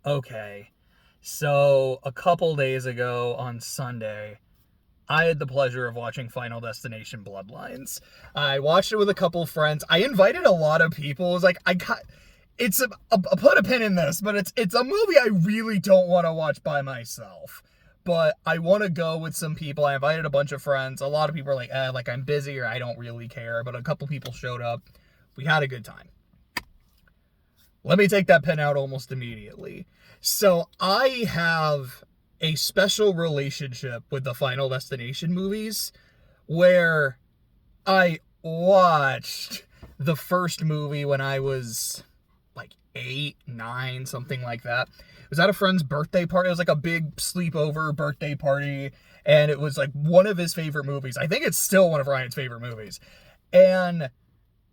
Okay, so a couple days ago on Sunday, I had the pleasure of watching Final Destination Bloodlines. I watched it with a couple friends. I invited a lot of people. It was like, I'll put a pin in this, but it's a movie I really don't want to watch by myself. But I want to go with some people. I invited a bunch of friends. A lot of people are like I'm busy or I don't really care. But a couple people showed up. We had a good time. Let me take that pen out almost immediately. So I have a special relationship with the Final Destination movies where I watched the first movie when I was like 8, 9, something like that. It was at a friend's birthday party. It was like a big sleepover birthday party, and it was like one of his favorite movies. I think it's still one of Ryan's favorite movies. And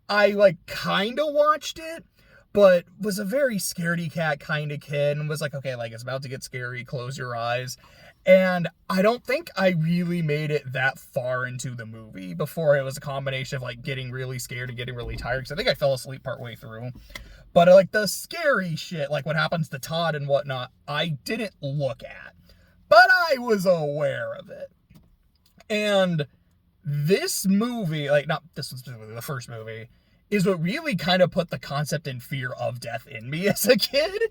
I like kind of watched it, but was a very scaredy cat kind of kid and was like, okay, like it's about to get scary, close your eyes. And I don't think I really made it that far into the movie before it was a combination of like getting really scared and getting really tired, because I think I fell asleep partway through. But like the scary shit, like what happens to Todd and whatnot, I didn't look at, but I was aware of it. And this movie, like not this was specifically the first movie, is what really kind of put the concept and fear of death in me as a kid.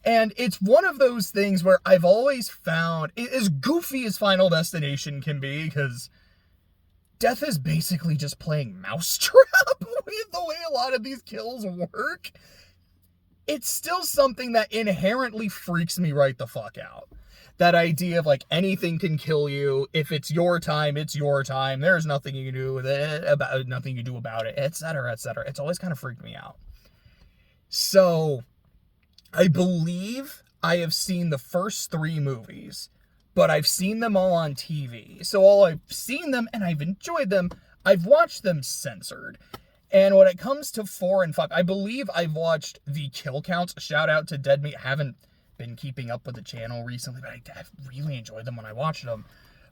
And it's one of those things where I've always found, as goofy as Final Destination can be, because death is basically just playing mousetrap with the way a lot of these kills work, it's still something that inherently freaks me right the fuck out. That idea of like anything can kill you. If it's your time, it's your time. There's nothing you can do with it, nothing you do about it, etc., etc. It's always kind of freaked me out. So, I believe I have seen the first 3 movies, but I've seen them all on TV. So all I've seen them and I've enjoyed them, I've watched them censored. And when it comes to 4 and 5, I believe I've watched the kill counts. Shout out to Dead Meat. I haven't been keeping up with the channel recently, but I've really enjoyed them when I watched them.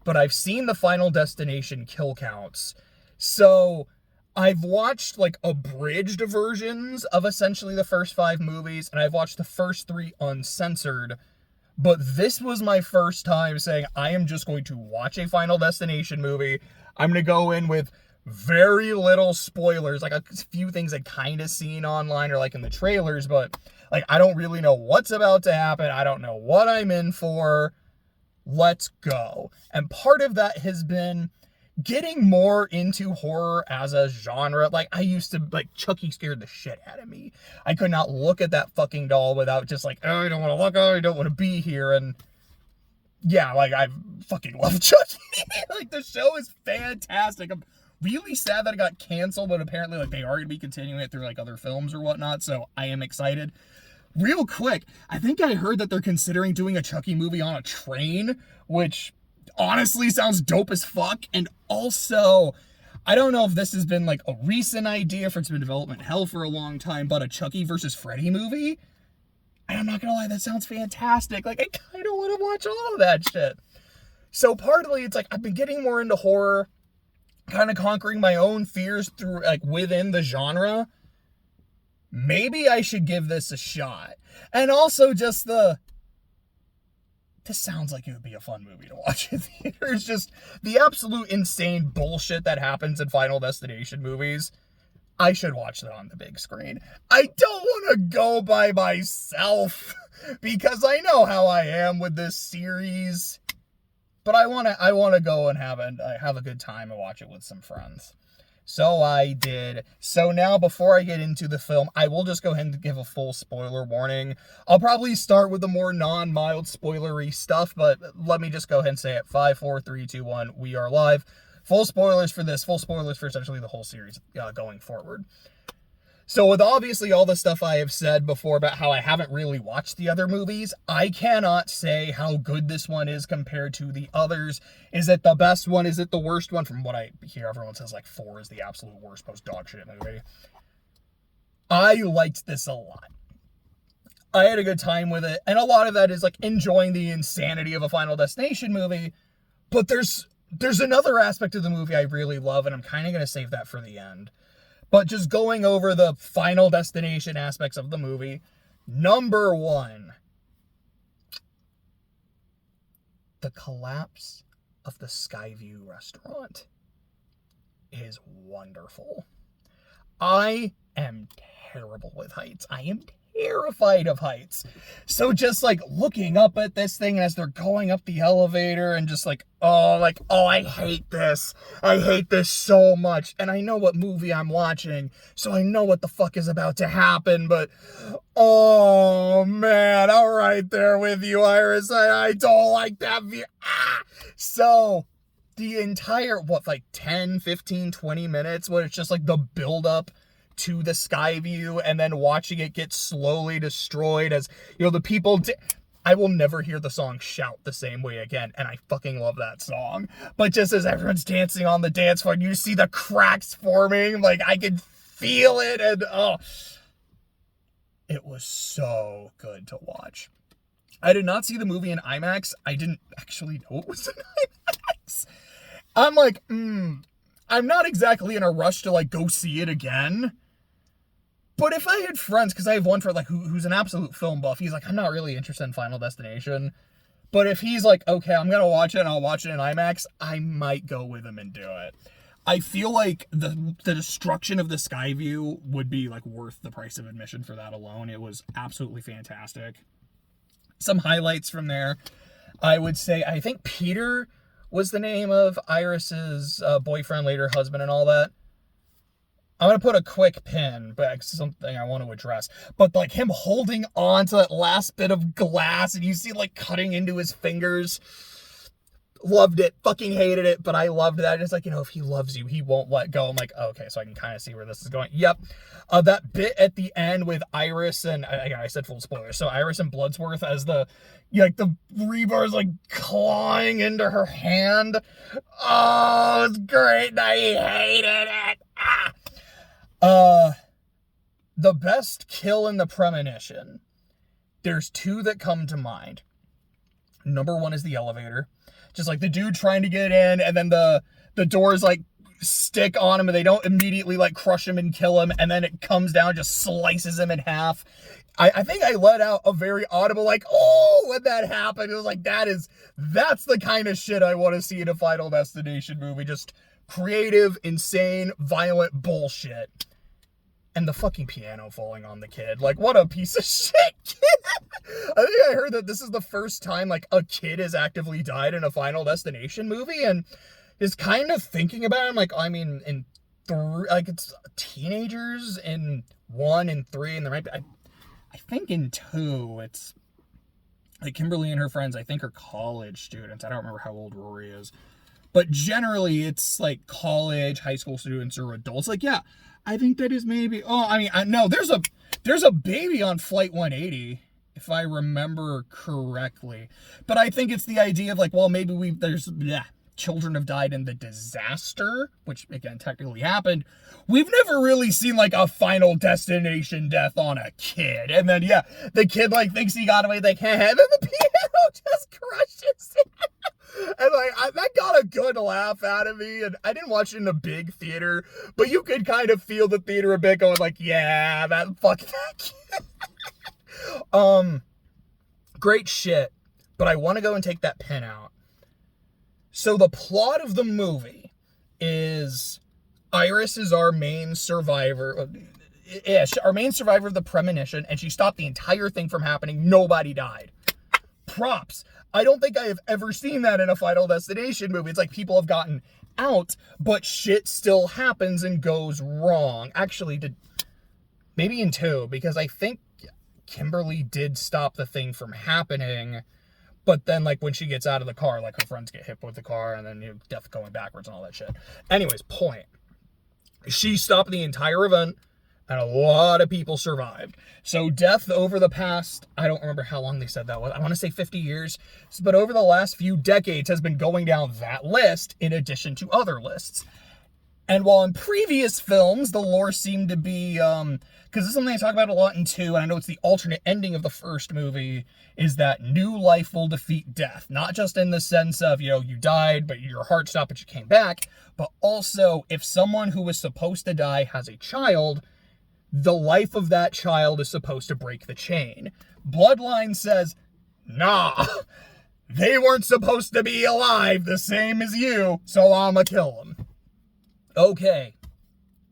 But I've seen the Final Destination kill counts. So I've watched like abridged versions of essentially the first 5 movies, and I've watched the first 3 uncensored. But this was my first time saying, I am just going to watch a Final Destination movie. I'm going to go in with very little spoilers, like a few things I kind of seen online or like in the trailers, but like I don't really know what's about to happen. I don't know what I'm in for. Let's go. And part of that has been getting more into horror as a genre. Like I used to, like Chucky scared the shit out of me. I could not look at that fucking doll without just like, oh, I don't want to look, oh, I don't want to be here. And yeah, like I fucking love Chucky. Like the show is fantastic. I'm really sad that it got canceled, but apparently like they are going to be continuing it through like other films or whatnot, so I am excited. Real quick, I think I heard that they're considering doing a Chucky movie on a train, which honestly sounds dope as fuck. And also, I don't know if this has been like a recent idea, if it's been development hell for a long time, but a Chucky versus Freddy movie. And I'm not gonna lie, that sounds fantastic. Like I kind of want to watch all of that shit. So partly it's like I've been getting more into horror, kind of conquering my own fears through like within the genre. Maybe I should give this a shot. And also just this sounds like it would be a fun movie to watch in theaters. Just the absolute insane bullshit that happens in Final Destination movies. I should watch that on the big screen. I don't want to go by myself because I know how I am with this series. But I want to go and have a good time and watch it with some friends. So I did. So now before I get into the film, I will just go ahead and give a full spoiler warning. I'll probably start with the more non-mild spoilery stuff, but let me just go ahead and say it. 5, 4, 3, 2, 1, we are live. Full spoilers for this, full spoilers for essentially the whole series going forward. So with obviously all the stuff I have said before about how I haven't really watched the other movies, I cannot say how good this one is compared to the others. Is it the best one? Is it the worst one? From what I hear, everyone says like 4 is the absolute worst, most dog shit movie. I liked this a lot. I had a good time with it, and a lot of that is like enjoying the insanity of a Final Destination movie, but there's another aspect of the movie I really love, and I'm kind of going to save that for the end. But just going over the Final Destination aspects of the movie, number 1, the collapse of the Skyview restaurant is wonderful. I am terrible with heights. I am terrified of heights. So just like looking up at this thing as they're going up the elevator and just oh, I hate this. I hate this so much. And I know what movie I'm watching, so I know what the fuck is about to happen, but oh man, I'm right there with you, Iris. I don't like that view. So the entire, 10, 15, 20 minutes where it's just like the build up to the Skyview and then watching it get slowly destroyed as, the people... I will never hear the song Shout the same way again, and I fucking love that song. But just as everyone's dancing on the dance floor, you see the cracks forming, I can feel it, and it was so good to watch. I did not see the movie in IMAX. I didn't actually know it was in IMAX. I'm I'm not exactly in a rush to go see it again. But if I had friends, because I have one friend who's an absolute film buff, he's I'm not really interested in Final Destination. But if he's okay, I'm going to watch it and I'll watch it in IMAX, I might go with him and do it. I feel like the destruction of the Skyview would be worth the price of admission for that alone. It was absolutely fantastic. Some highlights from there, I would say, I think Peter was the name of Iris's boyfriend, later husband, and all that. I'm going to put a quick pin, but it's something I want to address. But him holding on to that last bit of glass and you see cutting into his fingers. Loved it. Fucking hated it, but I loved that. It's if he loves you, he won't let go. I'm okay, so I can kind of see where this is going. Yep. That bit at the end with Iris and, I said full spoiler. So Iris and Bloodsworth as the rebar's clawing into her hand. Oh, it's great. And I hated it. The best kill in the Premonition. There's two that come to mind. Number one is the elevator. Just the dude trying to get in, and then the doors stick on him and they don't immediately crush him and kill him, and then it comes down, just slices him in half. I think I let out a very audible oh, when that happened. It was that's the kind of shit I want to see in a Final Destination movie. Just creative, insane, violent bullshit. And the fucking piano falling on the kid. What a piece of shit kid. I think I heard that this is the first time, a kid has actively died in a Final Destination movie, and is kind of thinking about it. In it's teenagers in 1 and 3, and there might be, I think in 2, it's, Kimberly and her friends, I think, are college students. I don't remember how old Rory is. But generally, it's, college, high school students, or adults. Yeah, I think that is maybe... Oh, I know, there's a baby on Flight 180, if I remember correctly. But I think it's the idea of, well, maybe children have died in the disaster, which, again, technically happened. We've never really seen, a Final Destination death on a kid. And then, the kid, thinks he got away, and then the piano just crushes it. And that got a good laugh out of me, and I didn't watch it in a big theater, but you could kind of feel the theater a bit going yeah, fuck that kid. Great shit, but I want to go and take that pin out. So the plot of the movie is Iris is our main survivor. Our main survivor of the Premonition, and she stopped the entire thing from happening. Nobody died. Props. I don't think I have ever seen that in a Final Destination movie. It's people have gotten out, but shit still happens and goes wrong. Actually, maybe in 2, because I think Kimberly did stop the thing from happening, but then, when she gets out of the car, her friends get hit with the car, and then, death going backwards and all that shit. Anyways, point. She stopped the entire event, and a lot of people survived. So death over the past, I don't remember how long they said that was. I want to say 50 years. But over the last few decades has been going down that list in addition to other lists. And while in previous films, the lore seemed to be, because this is something I talk about a lot in 2, and I know it's the alternate ending of the first movie, is that new life will defeat death. Not just in the sense of, you died, but your heart stopped, but you came back. But also, if someone who was supposed to die has a child, the life of that child is supposed to break the chain. Bloodlines says, nah, they weren't supposed to be alive the same as you, so I'ma kill them. Okay.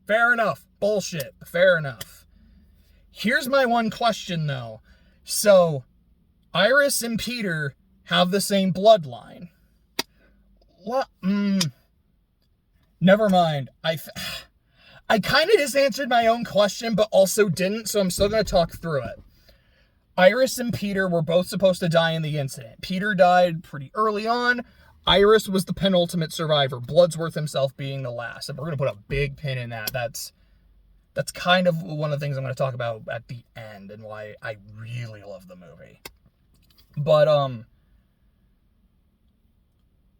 Fair enough. Bullshit. Fair enough. Here's my one question, though. So, Iris and Peter have the same bloodline. What? Never mind. I kind of just answered my own question, but also didn't, so I'm still going to talk through it. Iris and Peter were both supposed to die in the incident. Peter died pretty early on. Iris was the penultimate survivor, Bloodsworth himself being the last. And we're going to put a big pin in that. That's kind of one of the things I'm going to talk about at the end and why I really love the movie. But,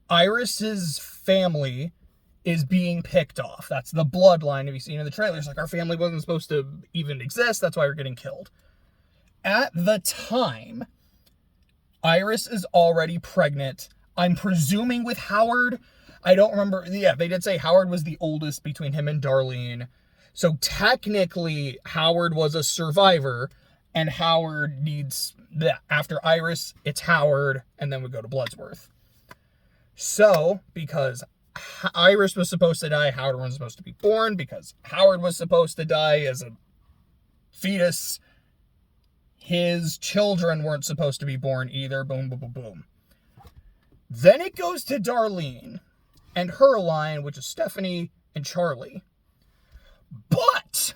Iris's family is being picked off. That's the bloodline. If you've seen in the trailers, like, our family wasn't supposed to even exist. That's why we're getting killed. At the time, Iris is already pregnant. I'm presuming with Howard. I don't remember. Yeah, they did say Howard was the oldest between him and Darlene. So technically, Howard was a survivor, and Howard needs, after Iris, it's Howard, and then we go to Bloodsworth. So, because Iris was supposed to die, Howard wasn't supposed to be born. Because Howard was supposed to die as a fetus, his children weren't supposed to be born either. Boom, boom, boom, boom. Then it goes to Darlene and her line, which is Stephanie and Charlie. But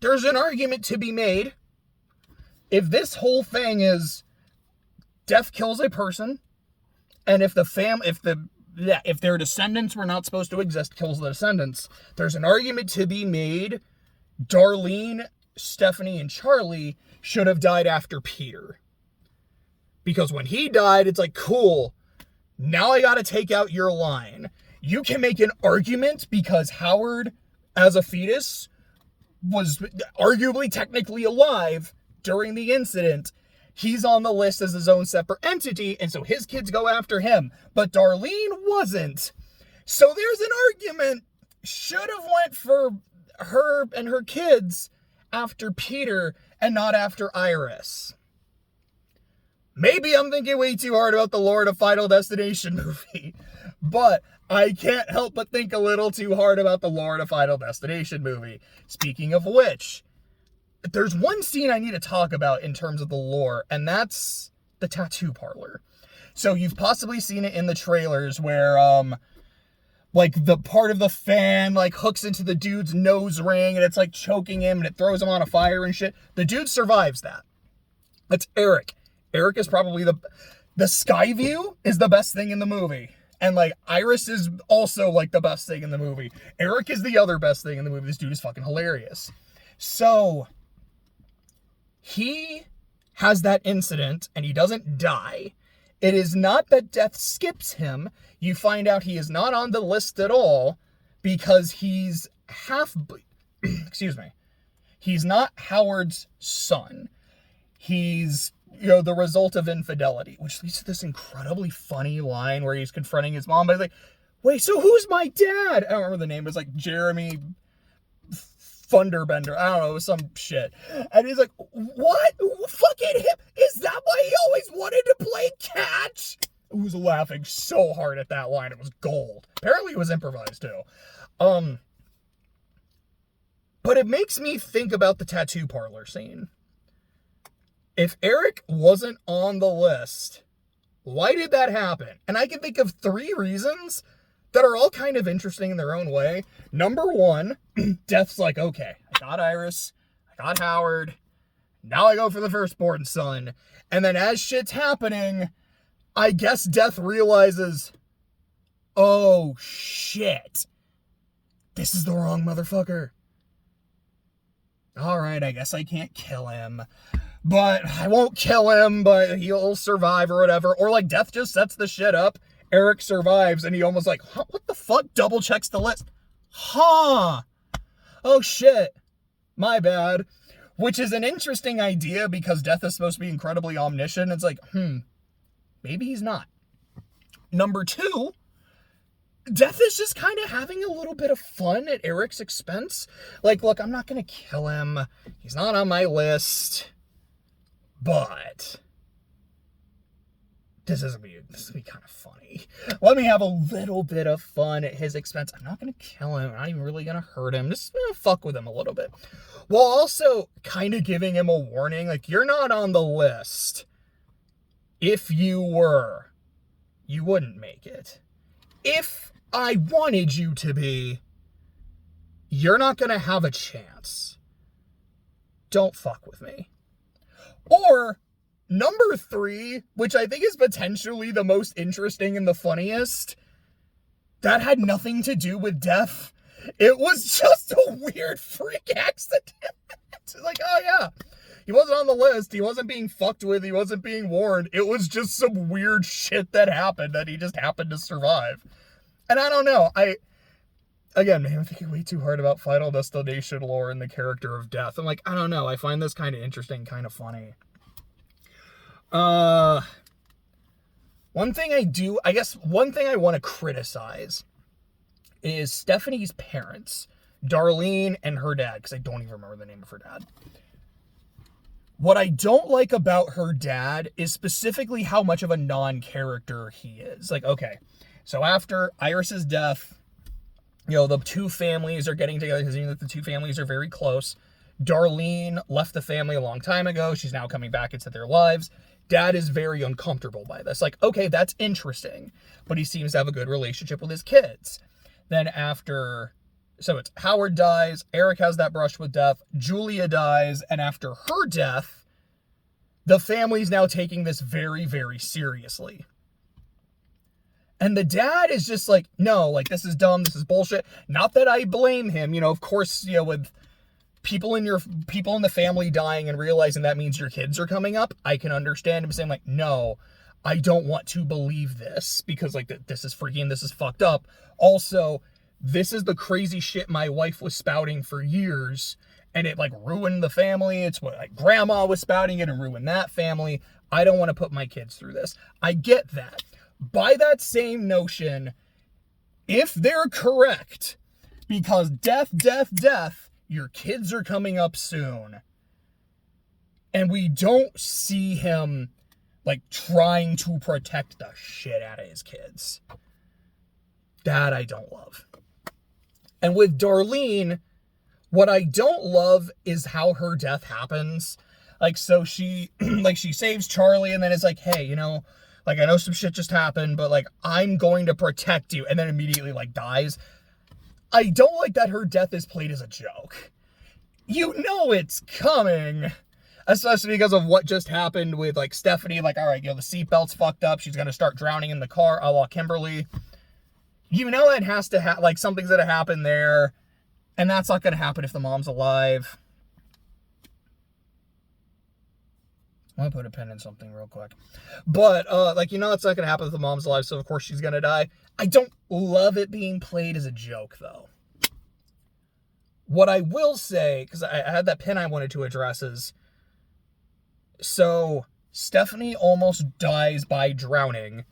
there's an argument to be made. If this whole thing is death kills a person, and if their descendants were not supposed to exist, kills the descendants, there's an argument to be made. Darlene, Stephanie, and Charlie should have died after Peter. Because when he died, it's like, cool, now I gotta take out your line. You can make an argument because Howard, as a fetus, was arguably technically alive during the incident. He's on the list as his own separate entity, and so his kids go after him. But Darlene wasn't. So there's an argument. Should have went for her and her kids after Peter and not after Iris. Maybe I'm thinking way too hard about the lore of Final Destination movie, but I can't help but think a little too hard about the lore of Final Destination movie. Speaking of which, there's one scene I need to talk about in terms of the lore, and that's the tattoo parlor. So you've possibly seen it in the trailers where, like, the part of the fan, like, hooks into the dude's nose ring, and it's, like, choking him, and it throws him on a fire and shit. The dude survives that. That's Eric. Eric is probably the sky view is the best thing in the movie. And, like, Iris is also, like, the best thing in the movie. Eric is the other best thing in the movie. This dude is fucking hilarious. So, he has that incident, and he doesn't die. It is not that death skips him. You find out he is not on the list at all because he's excuse me. He's not Howard's son. He's, the result of infidelity, which leads to this incredibly funny line where he's confronting his mom, but he's like, wait, so who's my dad? I don't remember the name. It was like Jeremy Thunderbender. I don't know. It was some shit. And he's like, what? Fucking him? Is that why he always wanted to play catch? I was laughing so hard at that line. It was gold. Apparently it was improvised too. But it makes me think about the tattoo parlor scene. If Eric wasn't on the list, why did that happen? And I can think of 3 reasons that are all kind of interesting in their own way. Number 1, Death's like, okay, I got Iris, I got Howard, now I go for the firstborn son. And then as shit's happening, I guess Death realizes, oh shit, this is the wrong motherfucker. Alright, I guess I can't kill him. But I won't kill him, but he'll survive or whatever. Or like Death just sets the shit up. Eric survives and he almost like, huh, what the fuck? Double checks the list. Huh. Oh shit. My bad. Which is an interesting idea because Death is supposed to be incredibly omniscient. It's like, maybe he's not. Number 2, Death is just kind of having a little bit of fun at Eric's expense. Like, look, I'm not going to kill him. He's not on my list. But this is gonna be kind of funny. Let me have a little bit of fun at his expense. I'm not gonna kill him. I'm not even really gonna hurt him. Just fuck with him a little bit. While also kind of giving him a warning, like, you're not on the list. If you were, you wouldn't make it. If I wanted you to be, you're not gonna have a chance. Don't fuck with me. Or number 3, which I think is potentially the most interesting and the funniest, that had nothing to do with death. It was just a weird freak accident. It's like, oh yeah, he wasn't on the list. He wasn't being fucked with. He wasn't being warned. It was just some weird shit that happened that he just happened to survive. And I don't know. Again, maybe I'm thinking way too hard about Final Destination lore and the character of death. I'm like, I don't know. I find this kind of interesting, kind of funny. One thing I want to criticize is Stephanie's parents, Darlene and her dad, because I don't even remember the name of her dad. What I don't like about her dad is specifically how much of a non-character he is. Like, okay, so after Iris's death, the two families are getting together because the two families are very close. Darlene left the family a long time ago. She's now coming back into their lives. Dad is very uncomfortable by this. Like, okay, that's interesting, but he seems to have a good relationship with his kids. Then so it's Howard dies, Eric has that brush with death, Julia dies, and after her death, the family's now taking this very, very seriously. And the dad is just like, no, like, this is dumb, this is bullshit. Not that I blame him, of course, with people in the family dying and realizing that means your kids are coming up, I can understand him saying, like, no, I don't want to believe this because, like, this is fucked up. Also, this is the crazy shit my wife was spouting for years, and it, like, ruined the family. It's what, like, grandma was spouting it and ruined that family. I don't want to put my kids through this. I get that. By that same notion, if they're correct, because death, your kids are coming up soon, and we don't see him, like, trying to protect the shit out of his kids, that I don't love. And with Darlene, what I don't love is how her death happens. Like, so she saves Charlie and then is like, hey, like, I know some shit just happened, but, like, I'm going to protect you, and then immediately, like, dies. I don't like that her death is played as a joke. It's coming, especially because of what just happened with, like, Stephanie. Like, all right, the seatbelt's fucked up. She's going to start drowning in the car, a la Kimberly. It has to like, something's going to happen there, and that's not going to happen if the mom's alive. I'm going to put a pin in something real quick. But, it's not going to happen if the mom's alive, so of course she's going to die. I don't love it being played as a joke, though. What I will say, because I had that pin I wanted to address, is, so Stephanie almost dies by drowning,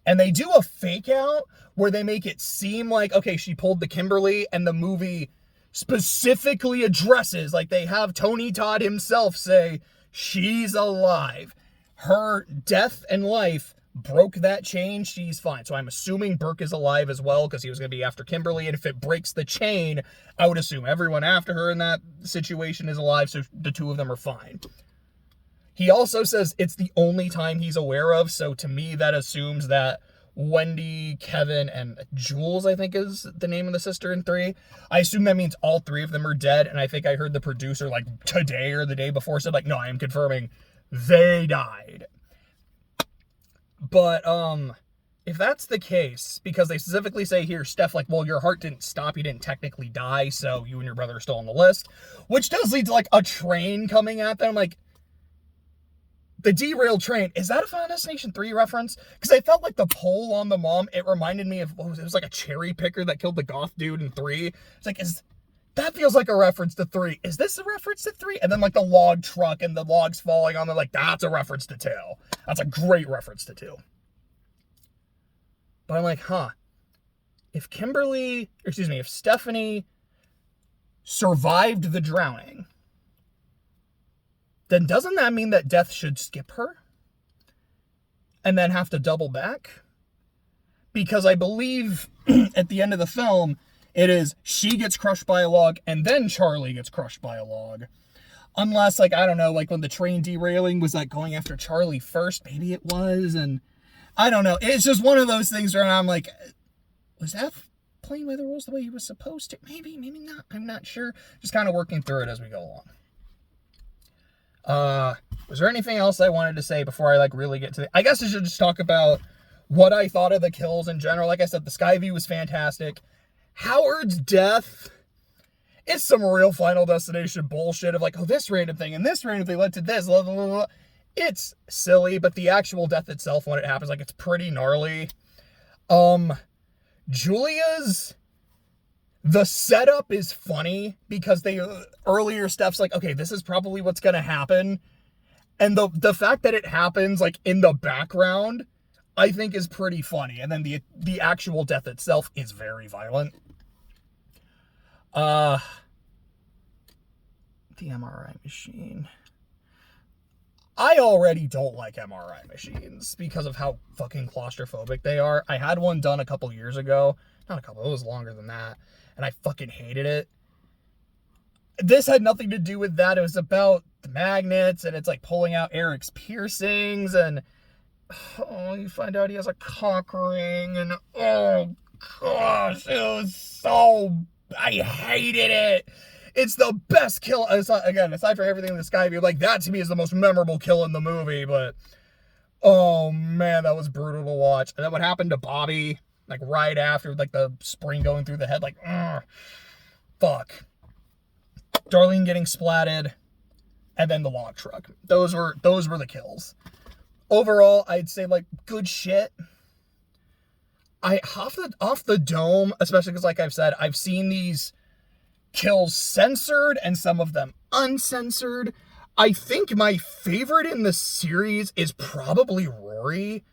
and they do a fake out where they make it seem like, okay, she pulled the Kimberly, and the movie specifically addresses, like, they have Tony Todd himself say, she's alive. Her death and life broke that chain. She's fine. So I'm assuming Burke is alive as well because he was going to be after Kimberly. And if it breaks the chain, I would assume everyone after her in that situation is alive. So the two of them are fine. He also says it's the only time he's aware of. So to me, that assumes that Wendy, Kevin, and Jules, I think is the name of the sister in 3. I assume that means all 3 of them are dead. And I think I heard the producer, like, today or the day before said, like, no, I am confirming they died. But, if that's the case, because they specifically say here, Steph, like, well, your heart didn't stop, you didn't technically die, so you and your brother are still on the list, which does lead to, like, a train coming at them, like, the derailed train, is that a Final Destination 3 reference? Because I felt like the pole on the mom, it reminded me of, it was like a cherry picker that killed the goth dude in 3. It's like, that feels like a reference to 3. Is this a reference to 3? And then, like, the log truck and the logs falling on them, like, that's a reference to 2. That's a great reference to 2. But I'm like, if Stephanie survived the drowning, then doesn't that mean that death should skip her? and then have to double back. Because I believe at the end of the film, it is she gets crushed by a log and then Charlie gets crushed by a log. Unless, like, I don't know, like when the train derailing was like going after Charlie first, maybe it was, and I don't know. It's just one of those things where I'm like, was that playing by the rules the way he was supposed to? Maybe, maybe not. I'm not sure. Just kind of working through it as we go along. Was there anything else I wanted to say before I like really get to I guess I should just talk about what I thought of the kills in general. Like I said, the sky view was fantastic. Howard's death is some real Final Destination bullshit of like, oh, this random thing and this random thing led to this. Blah, blah, blah, blah. It's silly, but the actual death itself, when it happens, like, it's pretty gnarly. Julia's, the setup is funny because they, earlier stuff's like, okay, this is probably what's gonna happen. And the fact that it happens, like, in the background, I think is pretty funny. And then the actual death itself is very violent. The MRI machine. I already don't like MRI machines because of how fucking claustrophobic they are. I had one done a couple years ago. Not a couple, it was longer than that. And I fucking hated it. This had nothing to do with that. It was about the magnets, and it's like pulling out Eric's piercings, and oh, you find out he has a cock ring, and oh gosh, it was so, I hated it. It's the best kill, again, aside from everything in the sky view, like, that to me is the most memorable kill in the movie, but oh man, that was brutal to watch. And then what happened to Bobby, like, right after, like, the spring going through the head, like, fuck. Darlene getting splatted, and then the log truck. Those were the kills. Overall, I'd say, like, good shit. Off the dome, especially because, like I've said, I've seen these kills censored and some of them uncensored. I think my favorite in the series is probably Rory.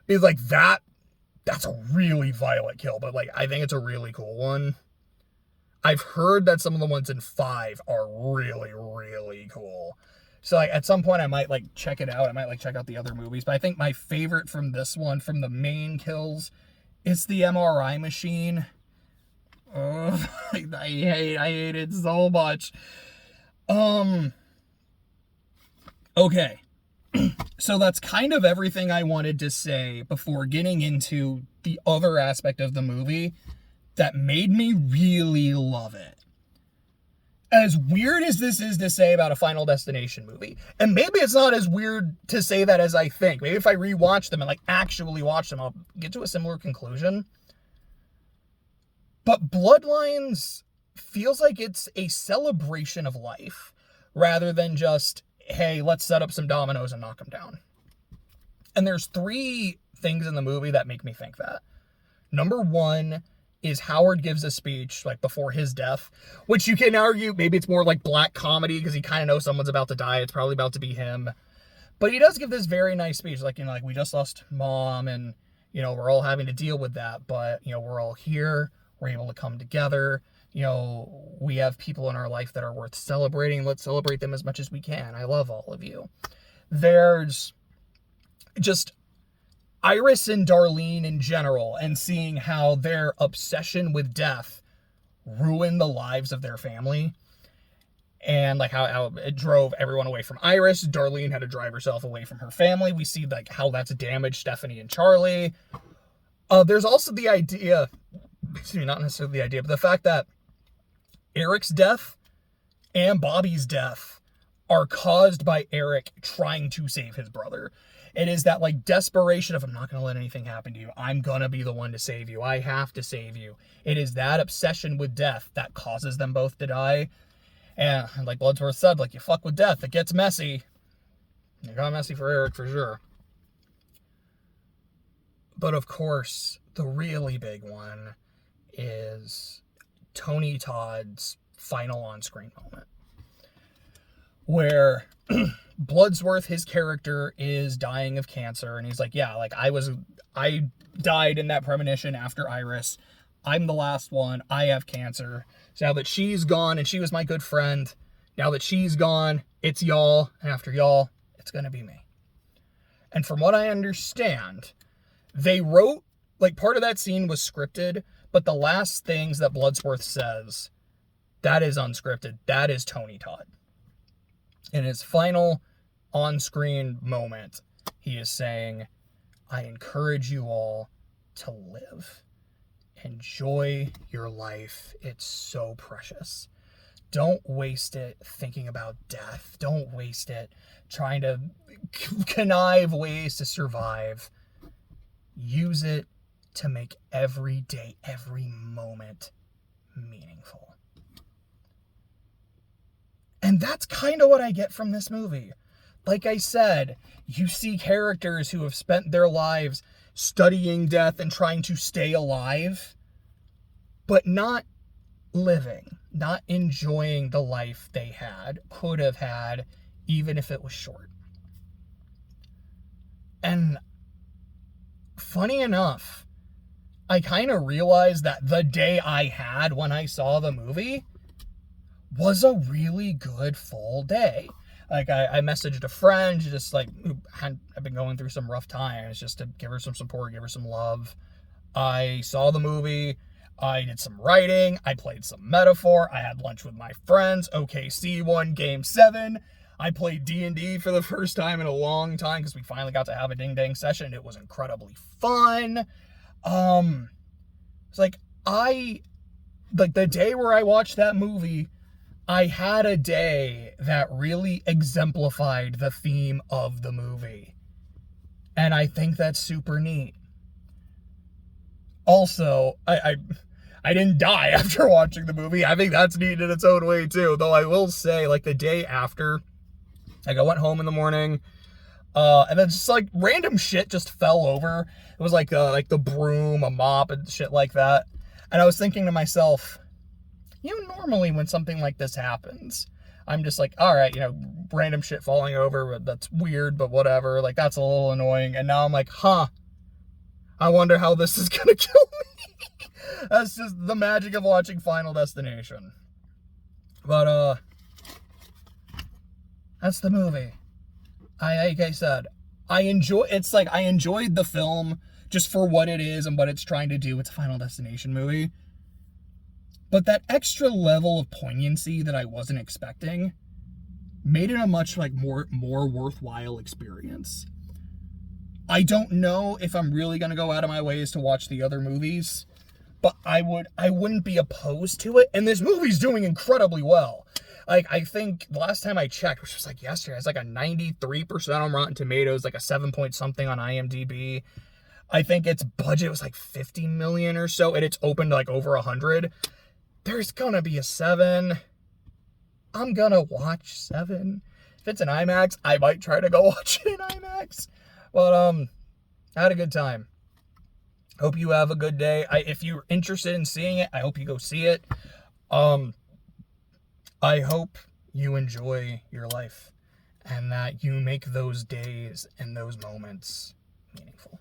Because, like, that's a really violent kill, but, like, I think it's a really cool one. I've heard that some of the ones in 5 are really, really cool. So, like, at some point I might, like, check it out. I might, like, check out the other movies. But I think my favorite from this one, from the main kills, is the MRI machine. Oh, I hate it so much. Okay. So that's kind of everything I wanted to say before getting into the other aspect of the movie that made me really love it. As weird as this is to say about a Final Destination movie, and maybe it's not as weird to say that as I think. Maybe if I rewatch them and, like, actually watch them, I'll get to a similar conclusion. But Bloodlines feels like it's a celebration of life rather than just, hey, let's set up some dominoes and knock them down. And there's 3 things in the movie that make me think that. Number 1 is Howard gives a speech, like, before his death, which you can argue maybe it's more like black comedy because he kind of knows someone's about to die. It's probably about to be him. But he does give this very nice speech, like, you know, like, we just lost Mom, and, you know, we're all having to deal with that, but, you know, we're all here. We're able to come together. You know, we have people in our life that are worth celebrating. Let's celebrate them as much as we can. I love all of you. There's just Iris and Darlene in general, and seeing how their obsession with death ruined the lives of their family. And, like, how it drove everyone away from Iris. Darlene had to drive herself away from her family. We see, like, how that's damaged Stephanie and Charlie. There's also the idea, not necessarily the idea, but the fact that Eric's death and Bobby's death are caused by Eric trying to save his brother. It is that, like, desperation of, I'm not going to let anything happen to you. I'm going to be the one to save you. I have to save you. It is that obsession with death that causes them both to die. And like Bloodsworth said, like, you fuck with death, it gets messy. It got messy for Eric, for sure. But, of course, the really big one is Tony Todd's final on-screen moment, where Bloodsworth, his character, is dying of cancer, and he's like, yeah, like, I died in that premonition after Iris. I'm the last one. I have cancer. So now that she's gone, and she was my good friend, now that she's gone, it's y'all, and after y'all, it's gonna be me. And from what I understand, they wrote, like, part of that scene was scripted, but the last things that Bloodsport says, that is unscripted. That is Tony Todd. In his final on-screen moment, he is saying, I encourage you all to live. Enjoy your life. It's so precious. Don't waste it thinking about death. Don't waste it trying to connive ways to survive. Use it to make every day, every moment meaningful. And that's kind of what I get from this movie. Like I said, you see characters who have spent their lives studying death and trying to stay alive, but not living, not enjoying the life they had, could have had, even if it was short. And funny enough, I kind of realized that the day I had when I saw the movie was a really good full day. Like, I messaged a friend, just like, I've been going through some rough times, just to give her some support, give her some love. I saw the movie, I did some writing, I played some Metaphor, I had lunch with my friends, OKC won Game 7, I played D&D for the first time in a long time, because we finally got to have a ding-dang session. It was incredibly fun. It's like, the day where I watched that movie, I had a day that really exemplified the theme of the movie. And I think that's super neat. Also, I didn't die after watching the movie. I think that's neat in its own way too. Though I will say, like, the day after, like, I went home in the morning, and then just like random shit just fell over. It was like the broom, a mop, and shit like that. And I was thinking to myself, normally when something like this happens, I'm just like, all right, random shit falling over, that's weird, but whatever. Like, that's a little annoying. And now I'm like, I wonder how this is gonna kill me. That's just the magic of watching Final Destination. But, that's the movie. Like I said, I enjoyed the film just for what it is and what it's trying to do. It's a Final Destination movie. But that extra level of poignancy that I wasn't expecting made it a much more worthwhile experience. I don't know if I'm really going to go out of my ways to watch the other movies, but I wouldn't be opposed to it. And this movie's doing incredibly well. Like, I think the last time I checked, which was like yesterday, it's like a 93% on Rotten Tomatoes, like a 7 point something on IMDb. I think its budget was like 50 million or so, and it's opened like over 100. There's gonna be a 7. I'm gonna watch 7. If it's an IMAX, I might try to go watch it in IMAX. But, I had a good time. Hope you have a good day. If you're interested in seeing it, I hope you go see it. I hope you enjoy your life and that you make those days and those moments meaningful.